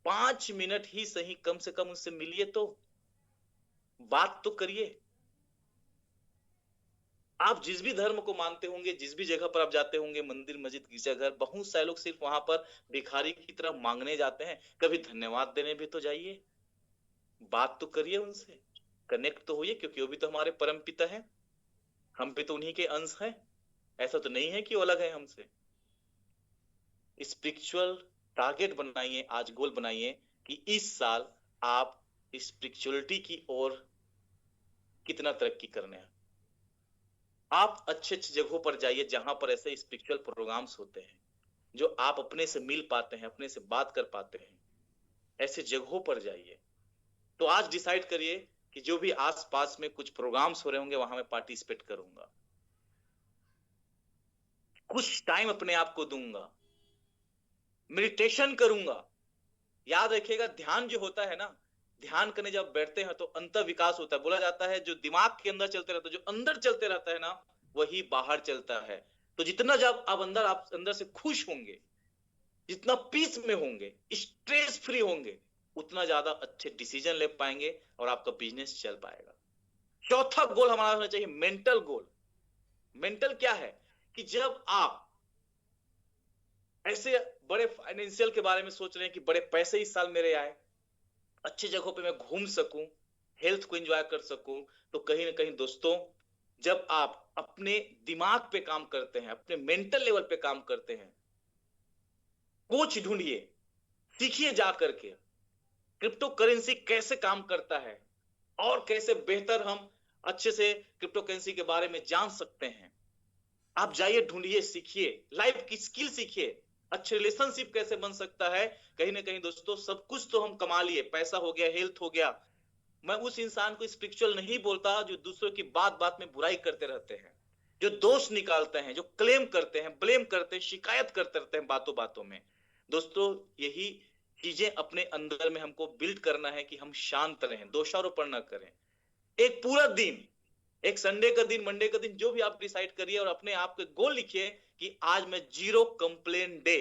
5 मिनट ही सही, कम से कम उससे मिलिए, तो बात तो करिए। आप जिस भी धर्म को मानते होंगे, जिस भी जगह पर आप जाते होंगे, मंदिर, मस्जिद, गिरजाघर, बहुत सारे लोग सिर्फ वहां पर भिखारी की तरह मांगने जाते हैं। कभी धन्यवाद देने भी तो जाइए, बात तो करिए उनसे, कनेक्ट तो होइए, क्योंकि वो भी तो हमारे परम पिता हैं, हम भी तो उन्हीं के अंश हैं। ऐसा तो नहीं है कि वो अलग है हमसे। स्पिरिचुअल टारगेट बनाइए, आज गोल बनाइए कि इस साल आप स्पिरिचुअलिटी की ओर कितना तरक्की करने हैं। आप अच्छे अच्छे जगहों पर जाइए जहां पर ऐसे स्पिरिचुअल प्रोग्राम्स होते हैं, जो आप अपने से मिल पाते हैं, अपने से बात कर पाते हैं, ऐसे जगहों पर जाइए। तो आज डिसाइड करिए कि जो भी आसपास में कुछ प्रोग्राम्स हो रहे होंगे, वहां मैं पार्टिसिपेट करूंगा, कुछ टाइम अपने आप को दूंगा, मेडिटेशन करूंगा। याद रखिएगा, ध्यान जो होता है ना, ध्यान करने जब बैठते हैं तो अंतर विकास होता है। बोला जाता है जो दिमाग के अंदर चलते रहता है, जो अंदर चलते रहता है ना, वही बाहर चलता है। तो जितना जब आप अंदर से खुश होंगे, जितना पीस में होंगे, स्ट्रेस फ्री होंगे, उतना ज्यादा अच्छे डिसीजन ले पाएंगे और आपका बिजनेस चल पाएगा। चौथा गोल हमारा होना चाहिए मेंटल गोल। मेंटल क्या है कि जब आप ऐसे बड़े फाइनेंशियल के बारे में सोच रहे हैं कि बड़े पैसे इस साल मेरे आए, अच्छी जगहों पे मैं घूम सकूं, हेल्थ को एंजॉय कर सकूं, तो कहीं ना कहीं दोस्तों, जब आप अपने दिमाग पे काम करते हैं, अपने मेंटल लेवल पे काम करते हैं, कोच ढूंढिए, सीखिए जा करके क्रिप्टो करेंसी कैसे काम करता है और कैसे बेहतर हम अच्छे से क्रिप्टो करेंसी के बारे में जान सकते हैं। आप जाइए, ढूंढिए, सीखिए, लाइफ की स्किल सीखिए, अच्छे रिलेशनशिप कैसे बन सकता है। कहीं ना कहीं दोस्तों सब कुछ तो हम कमा लिए, पैसा हो गया, हेल्थ हो गया। मैं उस इंसान को स्पिरिचुअल नहीं बोलता जो दूसरों की बात बात में बुराई करते रहते हैं, जो दोष निकालते हैं, जो क्लेम करते हैं, ब्लेम करते हैं, शिकायत करते रहते हैं बातों बातों में। दोस्तों यही चीजें अपने अंदर में हमको बिल्ड करना है कि हम शांत रहें, दोषारोपण न करें। एक पूरा दिन, एक संडे का दिन, मंडे का दिन, जो भी आप डिसाइड करिए और अपने आप के गोल लिखिए कि आज मैं zero complain day,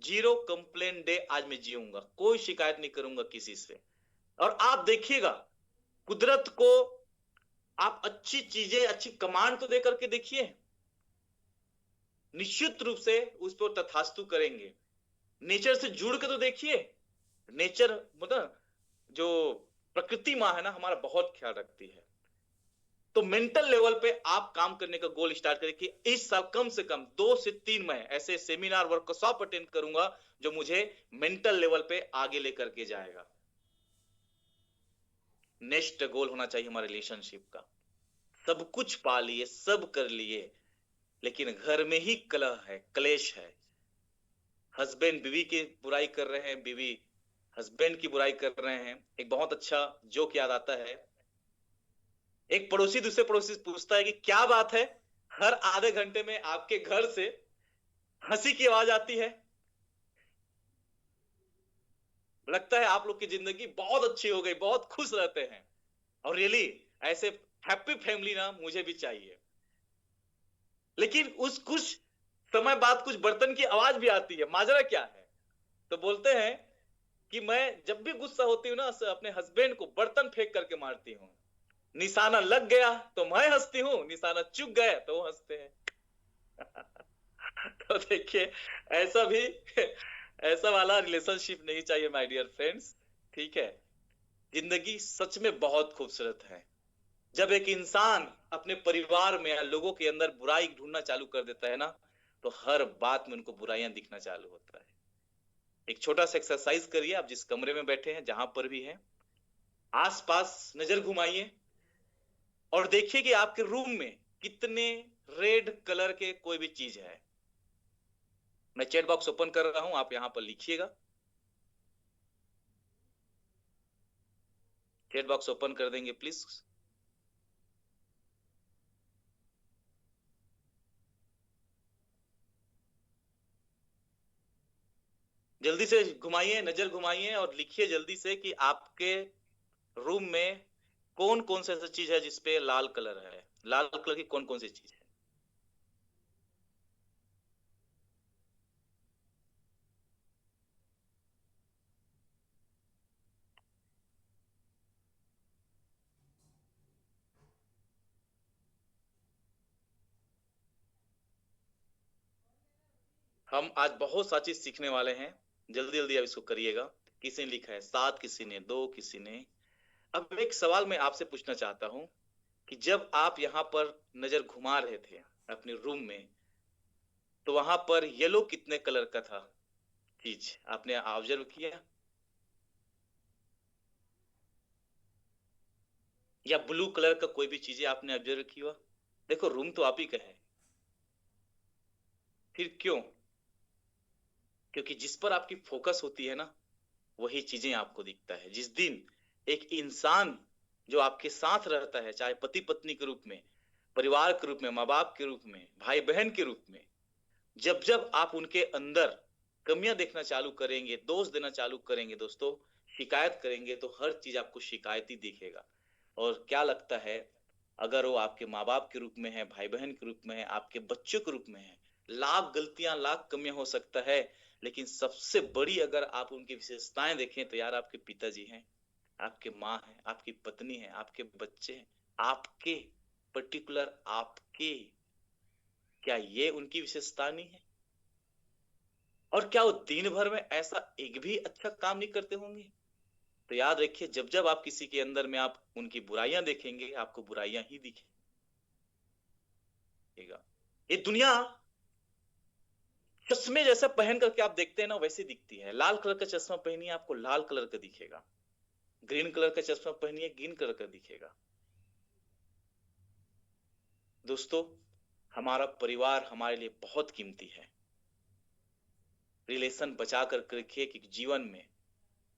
zero complain day आज मैं जीऊंगा, कोई शिकायत नहीं करूंगा किसी से। और आप देखिएगा कुदरत को आप अच्छी चीजें, अच्छी कमांड तो दे करके देखिए, निश्चित रूप से उस पर तथास्तु करेंगे। नेचर से जुड़ के तो देखिए, नेचर मतलब जो प्रकृति माँ है ना, हमारा बहुत ख्याल रखती है। तो मेंटल लेवल पे आप काम करने का गोल स्टार्ट करें कि इस साल कम से कम 2 से 3 मैं ऐसे सेमिनार वर्कशॉप अटेंड करूंगा जो मुझे मेंटल लेवल पे आगे लेकर के जाएगा। नेक्स्ट गोल होना चाहिए हमारे रिलेशनशिप का। सब कुछ पा लिए, सब कर लिए, लेकिन घर में ही कलह है, क्लेश है। हस्बैंड बीवी की बुराई कर रहे हैं, बीवी हस्बैंड की बुराई कर रहे हैं। एक बहुत अच्छा जोक याद आता है, एक पड़ोसी दूसरे पड़ोसी से पूछता है कि क्या बात है, हर आधे घंटे में आपके घर से हंसी की आवाज आती है, लगता है आप लोग की जिंदगी बहुत अच्छी हो गई, बहुत खुश रहते हैं। और रियली ऐसे हैप्पी फैमिली ना मुझे भी चाहिए। लेकिन उस कुछ समय बाद कुछ बर्तन की आवाज भी आती है, माजरा क्या है? तो बोलते हैं कि मैं जब भी गुस्सा होती हूँ ना, अपने हस्बैंड को बर्तन फेंक करके मारती हूँ। निशाना लग गया तो मैं हंसती हूँ, निशाना चुक गया तो वो हंसते हैं। तो देखिए, ऐसा भी ऐसा वाला रिलेशनशिप नहीं चाहिए माय डियर फ्रेंड्स। ठीक है, जिंदगी सच में बहुत खूबसूरत है। जब एक इंसान अपने परिवार में या लोगों के अंदर बुराई ढूंढना चालू कर देता है ना, तो हर बात में उनको बुराइयां दिखना चालू होता है। एक छोटा सा एक्सरसाइज करिए, आप जिस कमरे में बैठे हैं, जहां पर भी हैं, आसपास नजर घुमाइए और देखिए कि आपके रूम में कितने रेड कलर के कोई भी चीज है। मैं चैट बॉक्स ओपन कर रहा हूं, आप यहां पर लिखिएगा। चैट बॉक्स ओपन कर देंगे प्लीज। जल्दी से घुमाइए, नजर घुमाइए और लिखिए जल्दी से कि आपके रूम में कौन कौन सी ऐसी चीज है जिसपे लाल कलर है, लाल कलर की कौन कौन सी चीज है। हम आज बहुत सा चीज सीखने वाले हैं, जल्दी जल्दी आप इसको करिएगा। किसी ने लिखा है 7, किसी ने 2, किसी ने। अब एक सवाल मैं आपसे पूछना चाहता हूं कि जब आप यहाँ पर नजर घुमा रहे थे अपने रूम में, तो वहां पर येलो कितने कलर का था चीज, आपने ऑब्जर्व किया? या ब्लू कलर का कोई भी चीजें आपने ऑब्जर्व किया? देखो रूम तो आप ही का है, फिर क्यों? क्योंकि जिस पर आपकी फोकस होती है ना, वही चीजें आपको दिखता है। जिस दिन एक इंसान जो आपके साथ रहता है, चाहे पति पत्नी के रूप में, परिवार के रूप में, माँ बाप के रूप में, भाई बहन के रूप में, जब जब आप उनके अंदर कमियां देखना चालू करेंगे, दोष देना चालू करेंगे दोस्तों, शिकायत करेंगे, तो हर चीज आपको शिकायती दिखेगा। और क्या लगता है, अगर वो आपके माँ बाप के रूप में है, भाई बहन के रूप में है, आपके बच्चों के रूप में है, लाख गलतियां लाख कमियां हो सकता है, लेकिन सबसे बड़ी अगर आप उनकी विशेषताएं देखें तो यार आपके पिताजी हैं, आपके माँ है, आपकी पत्नी है, आपके बच्चे हैं, आपके पर्टिकुलर आपके, क्या ये उनकी विशेषता नहीं है? और क्या वो दिन भर में ऐसा एक भी अच्छा काम नहीं करते होंगे? तो याद रखिए, जब जब आप किसी के अंदर में आप उनकी बुराइयां देखेंगे, आपको बुराइयां ही दिखेगा। ये दुनिया चश्मे जैसा पहन करके आप देखते हैं ना, वैसे दिखती है। लाल कलर का चश्मा पहनिए, आपको लाल कलर का दिखेगा। ग्रीन कलर का चश्मा पहनिए, ग्रीन कलर का दिखेगा। दोस्तों, हमारा परिवार हमारे लिए बहुत कीमती है। रिलेशन बचा कर रखिए कि जीवन में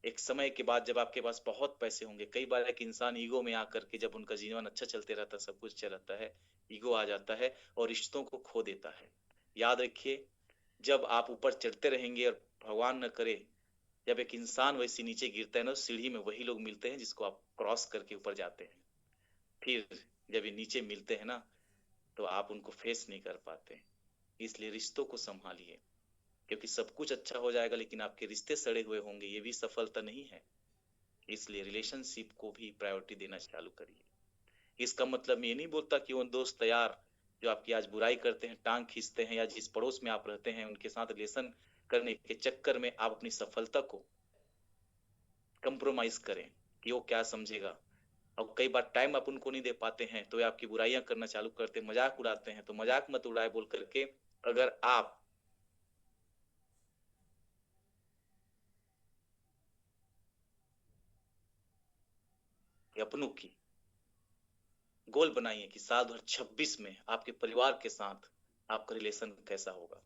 एक समय के बाद जब आपके पास बहुत पैसे होंगे, कई बार एक इंसान ईगो में आकर के, जब उनका जीवन अच्छा चलते रहता है, सब कुछ चल रहता है, ईगो आ जाता है और रिश्तों को खो देता है। याद रखिए, जब आप ऊपर चढ़ते रहेंगे और भगवान न करे जब एक इंसान वैसे नीचे गिरता है ना, सीढ़ी में वही लोग मिलते हैं जिसको आप क्रॉस करके ऊपर जाते हैं। फिर जब ये नीचे मिलते हैं ना, तो आप उनको फेस नहीं कर पाते। इसलिए रिश्तों को संभालिए, क्योंकि सब कुछ अच्छा हो जाएगा लेकिन आपके रिश्ते सड़े हुए होंगे, ये भी सफलता नहीं है। इसलिए रिलेशनशिप को भी प्रायोरिटी देना चालू करिए। इसका मतलब मैं ये नहीं बोलता कि वो दोस्त यार जो आपकी आज बुराई करते हैं, टांग खींचते हैं, या जिस पड़ोस में आप रहते हैं उनके साथ रिलेशन करने के चक्कर में आप अपनी सफलता को कंप्रोमाइज करें कि वो क्या समझेगा। और कई बार टाइम आप उनको नहीं दे पाते हैं तो ये आपकी बुराइयां करना चालू करते हैं, मजाक उड़ाते हैं। तो मजाक मत उड़ाए बोल करके, अगर आप अपनों की गोल बनाइए कि साल 2026 में आपके परिवार के साथ आपका रिलेशन कैसा होगा।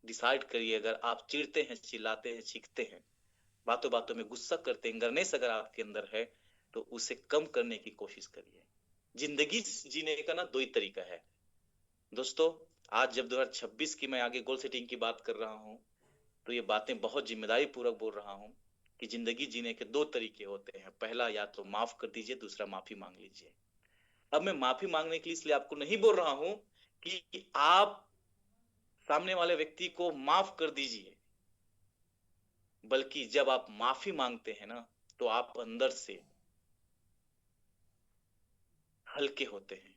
डिसाइड करिए। अगर आप चिढ़ते हैं, चिल्लाते हैं, चीखते हैं, बातों बातों में गुस्सा करते हैं, गर्नेस अगर आपके अंदर है, तो उसे कम करने की कोशिश करिए। जिंदगी जीने का ना दो ही तरीका है दोस्तों। आज जब 2026 की मैं आगे गोल सेटिंग की बात कर रहा हूँ, तो ये बातें बहुत जिम्मेदारी पूर्वक बोल रहा हूँ कि जिंदगी जीने के दो तरीके होते हैं। पहला, या तो माफ कर दीजिए, दूसरा माफी मांग लीजिए। अब मैं माफी मांगने के लिए इसलिए आपको नहीं बोल रहा हूं कि आप सामने वाले व्यक्ति को माफ कर दीजिए, बल्कि जब आप माफी मांगते हैं ना, तो आप अंदर से हल्के होते हैं।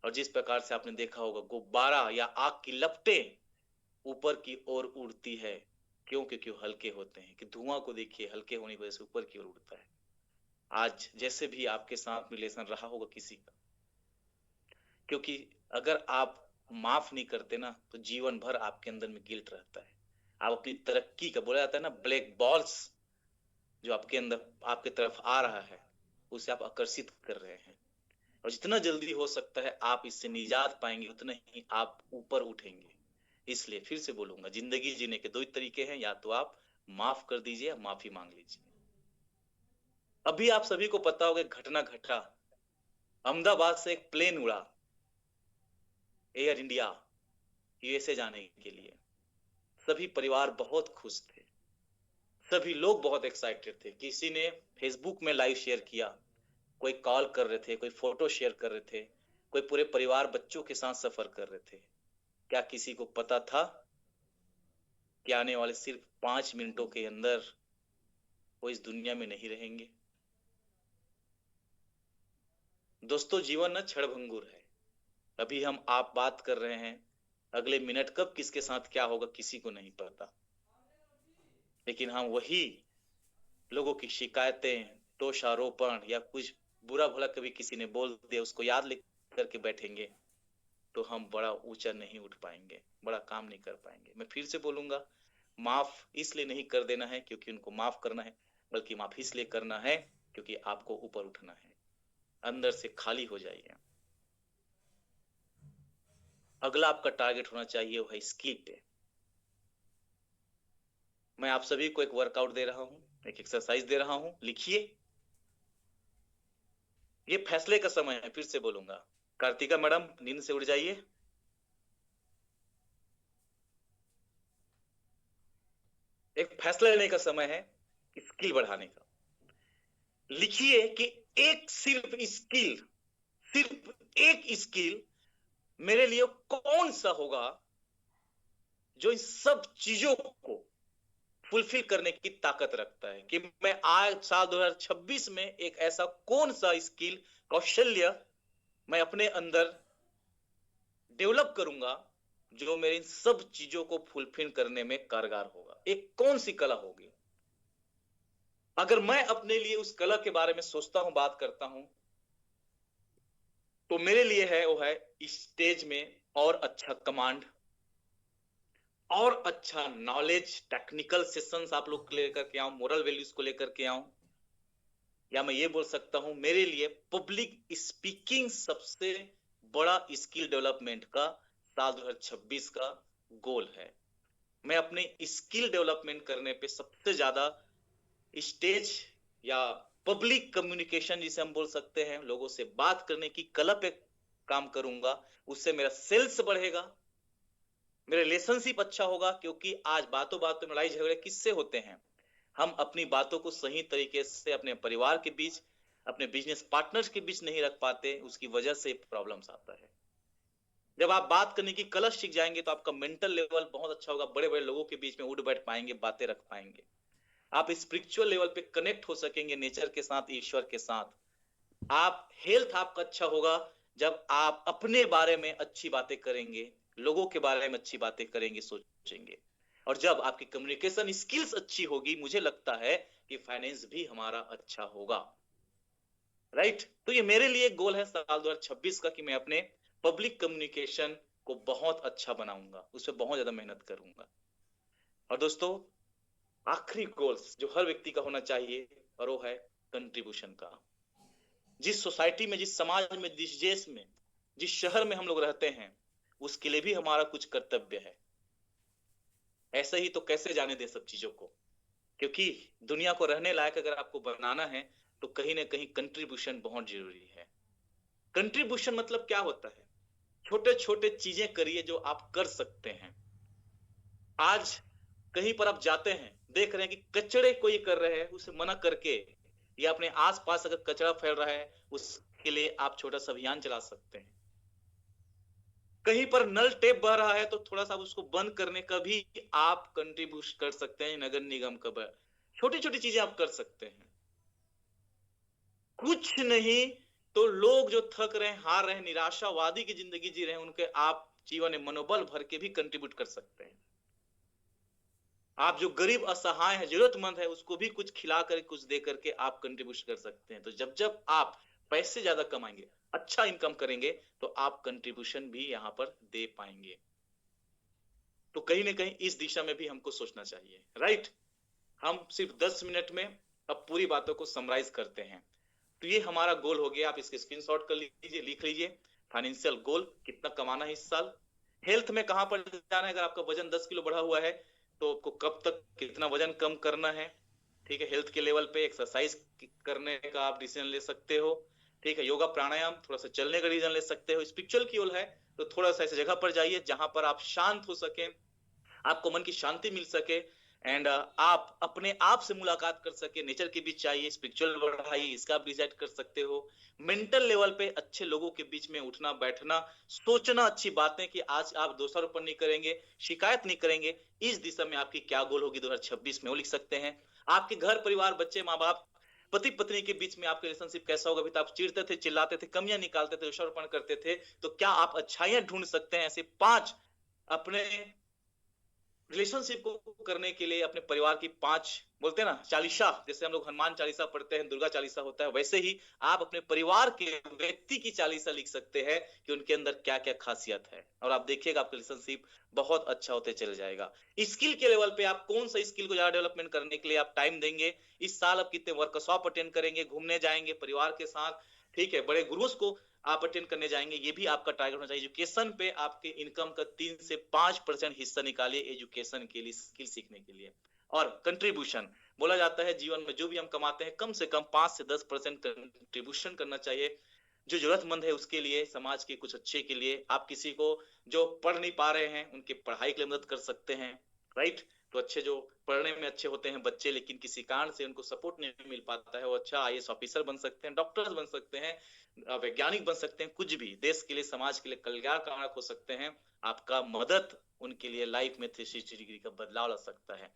और जिस प्रकार से आपने देखा होगा, गुब्बारा या आग की लपटें ऊपर की ओर उड़ती है, क्यों? क्योंकि वो हल्के होते हैं। कि धुआं को देखिए, हल्के होने की वजह से ऊपर की ओर उड़ता है। आज जैसे भी आपके साथ रिलेशन रहा होगा किसी का, क्योंकि अगर आप माफ नहीं करते ना, तो जीवन भर आपके अंदर में गिल्ट रहता है। आप अपनी तरक्की का, बोला जाता है ना, ब्लैक बॉल्स जो आपके अंदर आपके तरफ आ रहा है, उसे आप आकर्षित कर रहे हैं। और जितना जल्दी हो सकता है आप इससे निजात पाएंगे, उतना ही आप ऊपर उठेंगे। इसलिए फिर से बोलूंगा, जिंदगी जीने के दो ही तरीके हैं, या तो आप माफ कर दीजिए या माफी मांग लीजिए। अभी आप सभी को पता होगा, एक घटना घटा। अहमदाबाद से एक प्लेन उड़ा, एयर इंडिया, यूएसए जाने के लिए। सभी परिवार बहुत खुश थे, सभी लोग बहुत एक्साइटेड थे। किसी ने फेसबुक में लाइव शेयर किया, कोई कॉल कर रहे थे, कोई फोटो शेयर कर रहे थे, कोई पूरे परिवार बच्चों के साथ सफर कर रहे थे। क्या किसी को पता था कि आने वाले सिर्फ 5 मिनटों के अंदर वो इस दुनिया में नहीं रहेंगे? दोस्तों, जीवन ना क्षणभंगुर है। अभी हम आप बात कर रहे हैं, अगले मिनट कब किसके साथ क्या होगा किसी को नहीं पता। लेकिन हम वही लोगों की शिकायतें, दोषारोपण, या कुछ बुरा भला कभी किसी ने बोल दिया, उसको याद लेकर करके बैठेंगे, तो हम बड़ा ऊंचा नहीं उठ पाएंगे, बड़ा काम नहीं कर पाएंगे। मैं फिर से बोलूंगा, माफ इसलिए नहीं कर देना है क्योंकि उनको माफ करना है, बल्कि माफ इसलिए करना है क्योंकि आपको ऊपर उठना है। अंदर से खाली हो जाइए। अगला आपका टारगेट होना चाहिए वो है स्किल पे। मैं आप सभी को एक वर्कआउट दे रहा हूं, एक एक्सरसाइज दे रहा हूं, लिखिए। ये फैसले का समय है, फिर से बोलूंगा। कार्तिका मैडम, नींद से उठ जाइए। एक फैसला लेने का समय है, स्किल बढ़ाने का। लिखिए कि एक सिर्फ स्किल, सिर्फ एक स्किल मेरे लिए कौन सा होगा जो इन सब चीजों को फुलफिल करने की ताकत रखता है कि मैं आज साल 2026 में एक ऐसा कौन सा स्किल, कौशल्य मैं अपने अंदर डेवलप करूंगा जो मेरे इन सब चीजों को फुलफिल करने में कारगर होगा। एक कौन सी कला होगी? अगर मैं अपने लिए उस कला के बारे में सोचता हूं, बात करता हूं, तो मेरे लिए है वो है स्टेज में और अच्छा कमांड और अच्छा नॉलेज, टेक्निकल सेशंस आप लोग लेकर के आऊं, मोरल वैल्यूज को लेकर के आऊं, या मैं ये बोल सकता हूं मेरे लिए पब्लिक स्पीकिंग सबसे बड़ा स्किल डेवलपमेंट का साल 2026 का गोल है। मैं अपने स्किल डेवलपमेंट करने पे सबसे ज्यादा स्टेज या पब्लिक कम्युनिकेशन जिसे हम बोल सकते हैं, लोगों से बात करने की कला पे काम करूंगा। उससे मेरा सेल्स बढ़ेगा, मेरा रिलेशनशिप अच्छा होगा, क्योंकि आज बातों बातों में लड़ाई झगड़े किससे होते हैं? हम अपनी बातों को सही तरीके से अपने परिवार के बीच, अपने बिजनेस पार्टनर्स के बीच नहीं रख पाते, उसकी वजह से प्रॉब्लम्स आता है। जब आप बात करने की कला सीख जाएंगे तो आपका मेंटल लेवल बहुत अच्छा होगा, बड़े बड़े लोगों के बीच में उठ बैठ पाएंगे, बातें रख पाएंगे, आप स्पिरिचुअल लेवल पे कनेक्ट हो सकेंगे नेचर के साथ, ईश्वर के साथ। आप हेल्थ आपका अच्छा होगा जब आप अपने बारे में अच्छी बातें करेंगे, लोगों के बारे में अच्छी बातें करेंगे, सोचेंगे। और जब आपकी कम्युनिकेशन स्किल्स अच्छी होगी, मुझे लगता है कि फाइनेंस भी हमारा अच्छा होगा। राइट? तो ये मेरे लिए गोल है साल 2026 का कि मैं अपने पब्लिक कम्युनिकेशन को बहुत अच्छा बनाऊंगा, उस पर बहुत ज्यादा मेहनत करूंगा। और दोस्तों, आखिरी गोल्स जो हर व्यक्ति का होना चाहिए, और वो है कंट्रीब्यूशन का। जिस सोसाइटी में, जिस समाज में, जिस देश में, जिस शहर में हम लोग रहते हैं, उसके लिए भी हमारा कुछ कर्तव्य है। ऐसे ही तो कैसे जाने दे सब चीजों को, क्योंकि दुनिया को रहने लायक अगर आपको बनाना है तो कहीं ना कहीं कंट्रीब्यूशन बहुत जरूरी है। कंट्रीब्यूशन मतलब क्या होता है? छोटे छोटे चीजें करिए जो आप कर सकते हैं। आज कहीं पर आप जाते हैं, देख रहे हैं कि कचड़े कोई कर रहे हैं, उसे मना करके, या अपने आसपास अगर कचरा फैल रहा है उसके लिए आप छोटा सा अभियान चला सकते हैं। कहीं पर नल टेप बह रहा है तो थोड़ा सा उसको बंद करने का भी आप कंट्रीब्यूट कर सकते हैं, नगर निगम का। छोटी छोटी चीजें आप कर सकते हैं। कुछ नहीं तो लोग जो थक रहे हैं, हार रहे हैं, निराशावादी की जिंदगी जी रहे हैं, उनके आप जीवन में मनोबल भर के भी कंट्रीब्यूट कर सकते हैं। आप जो गरीब असहाय है, जरूरतमंद है, उसको भी कुछ खिला कर, कुछ दे करके आप कंट्रीब्यूट कर सकते हैं। तो जब जब आप पैसे ज्यादा कमाएंगे, अच्छा इनकम करेंगे, तो आप कंट्रीब्यूशन भी यहां पर दे पाएंगे। तो कहीं ना कहीं इस दिशा में भी हमको सोचना चाहिए। राइट? हम सिर्फ 10 मिनट में अब पूरी बातों को समराइज करते हैं। तो ये हमारा गोल हो गया, आप इसके स्क्रीनशॉट कर लीजिए, लिख लीजिए। फाइनेंशियल गोल कितना कमाना है इस साल। हेल्थ में कहां पर जाना है? अगर आपका वजन 10 किलो बढ़ा हुआ है तो आपको कब तक कितना वजन कम करना है, ठीक है? हेल्थ के लेवल पे एक्सरसाइज करने का आप डिसीजन ले सकते हो, ठीक है? योगा प्राणायाम, थोड़ा सा चलने का डिसीजन ले सकते हो। स्पिरिचुअल की ओर है तो थोड़ा सा ऐसी जगह पर जाइए जहां पर आप शांत हो सके, आपको मन की शांति मिल सके, एंड आप अपने आप से मुलाकात कर सके, नेचर के बीच चाहिए, स्पिरिचुअल बढ़ाइए, इसका आप डिसाइड कर सकते हो। मेंटल लेवल पे अच्छे लोगों के बीच में उठना बैठना, सोचना अच्छी बातें कि आज आप दोषारोपण नहीं करेंगे, शिकायत नहीं करेंगे। इस दिशा में आपकी क्या गोल होगी 2026 में, वो लिख सकते हैं। आपके घर परिवार, बच्चे, माँ बाप, पति पत्नी के बीच में आपका रिलेशनशिप कैसा होगा? अभी तो आप चिढ़ते थे, चिल्लाते थे, कमियां निकालते थे, दोषारोपण करते थे, तो क्या आप अच्छाइयां ढूंढ सकते हैं? ऐसे 5 अपने रिलेशनशिप को करने के लिए अपने परिवार की 5 बोलते हैं ना चालीसा, जैसे हम लोग हनुमान चालीसा पढ़ते हैं, दुर्गा चालीसा होता है, वैसे ही आप अपने परिवार के व्यक्ति की चालीसा लिख सकते हैं कि उनके अंदर क्या क्या खासियत है, और आप देखिएगा आपका रिलेशनशिप बहुत अच्छा होते चले जाएगा। स्किल के लेवल पे आप कौन सा स्किल को ज्यादा डेवलपमेंट करने के लिए आप टाइम देंगे? इस साल आप कितने वर्कशॉप अटेंड करेंगे, घूमने जाएंगे परिवार के साथ, ठीक है? बड़े गुरुओं को आप अटेंड करने जाएंगे, ये भी आपका टारगेट होना चाहिए। एजुकेशन पे आपके इनकम का 3 से 5% हिस्सा निकालिए एजुकेशन के लिए, स्किल सीखने के लिए। और कंट्रीब्यूशन, बोला जाता है जीवन में जो भी हम कमाते हैं कम से कम 5 से 10% कंट्रीब्यूशन करना चाहिए, जो जरूरतमंद है उसके लिए, समाज के कुछ अच्छे के लिए। आप किसी को जो पढ़ नहीं पा रहे हैं उनके पढ़ाई के लिए मदद कर सकते हैं। राइट? तो अच्छे जो पढ़ने में अच्छे होते हैं बच्चे, लेकिन किसी कारण से उनको सपोर्ट नहीं मिल पाता है, वो अच्छा आईएएस ऑफिसर बन सकते हैं, डॉक्टर्स बन सकते हैं, वैज्ञानिक बन सकते हैं, कुछ भी देश के लिए समाज के लिए कल्याण कारक हो सकते हैं। आपका मदद उनके लिए लाइफ में 360 डिग्री का बदलाव ला सकता है।